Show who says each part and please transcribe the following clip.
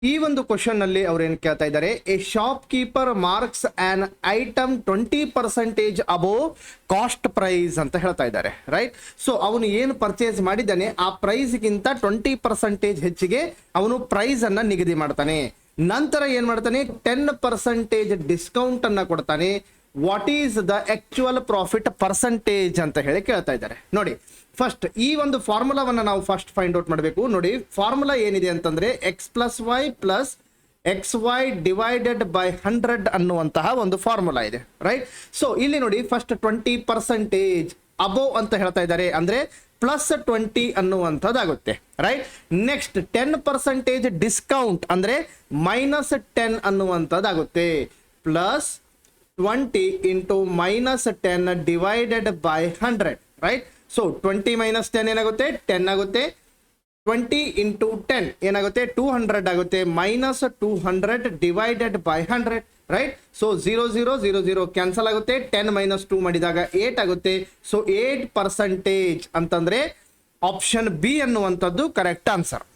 Speaker 1: ಈ ಒಂದು ಕ್ವಶನ್ ನಲ್ಲಿ ಅವ್ರು ಏನ್ ಕೇಳ್ತಾ ಇದ್ದಾರೆ, a shopkeeper marks on item 20% above cost price ಅಂತ ಹೇಳ್ತಾ ಇದ್ದಾರೆ, ರೈಟ್. ಸೊ ಅವನು ಏನು ಪರ್ಚೇಸ್ ಮಾಡಿದ್ದಾನೆ ಆ ಪ್ರೈಸ್ಗಿಂತ 20% ಹೆಚ್ಚಿಗೆ ಅವನು ಪ್ರೈಸ್ ಅನ್ನ ನಿಗದಿ ಮಾಡ್ತಾನೆ. ನಂತರ ಏನ್ ಮಾಡ್ತಾನೆ, 10% ಡಿಸ್ಕೌಂಟ್ ಅನ್ನ ಕೊಡ್ತಾನೆ. What is the actual profit percentage ಅಂತ ಹೇಳಿ ಕೇಳ್ತಾ ಇದ್ದಾರೆ. ನೋಡಿ, ಫಸ್ಟ್ ಈ ಒಂದು ಫಾರ್ಮುಲಾವನ್ನ ನಾವು ಫಸ್ಟ್ ಫೈಂಡ್ ಔಟ್ ಮಾಡಬೇಕು. ನೋಡಿ, ಫಾರ್ಮುಲಾ ಏನಿದೆ ಅಂತಂದ್ರೆ x plus y plus x y divided by 100 ಅನ್ನುವಂತಹ ಒಂದು ಫಾರ್ಮುಲಾ ಇದೆ, ರೈಟ್. ಸೊ ಇಲ್ಲಿ ನೋಡಿ, ಫಸ್ಟ್ 20% ಅಬೋವ್ ಅಂತ ಹೇಳ್ತಾ ಇದ್ದಾರೆ, ಅಂದ್ರೆ ಪ್ಲಸ್ 20 ಅನ್ನುವಂಥದ್ದಾಗುತ್ತೆ, ರೈಟ್. ನೆಕ್ಸ್ಟ್ 10% ಡಿಸ್ಕೌಂಟ್ ಅಂದ್ರೆ ಮೈನಸ್ 10 ಅನ್ನುವಂಥದ್ದಾಗುತ್ತೆ. Plus 20 into minus 10 divided by 100, right. So 20 minus 10 ಏನಾಗುತ್ತೆ, 10 ಆಗುತ್ತೆ. 20 ಇಂಟು 10 ಏನಾಗುತ್ತೆ, 200 ಆಗುತ್ತೆ. Minus 200 divided by 100, right. So 0 0 0 0 cancel ಆಗುತ್ತೆ. 10 ಮೈನಸ್ 2 ಮಾಡಿದಾಗ 8 ಆಗುತ್ತೆ. ಸೊ 8% ಅಂತಂದ್ರೆ ಆಪ್ಷನ್ ಬಿ ಅನ್ನುವಂಥದ್ದು ಕರೆಕ್ಟ್ ಆನ್ಸರ್.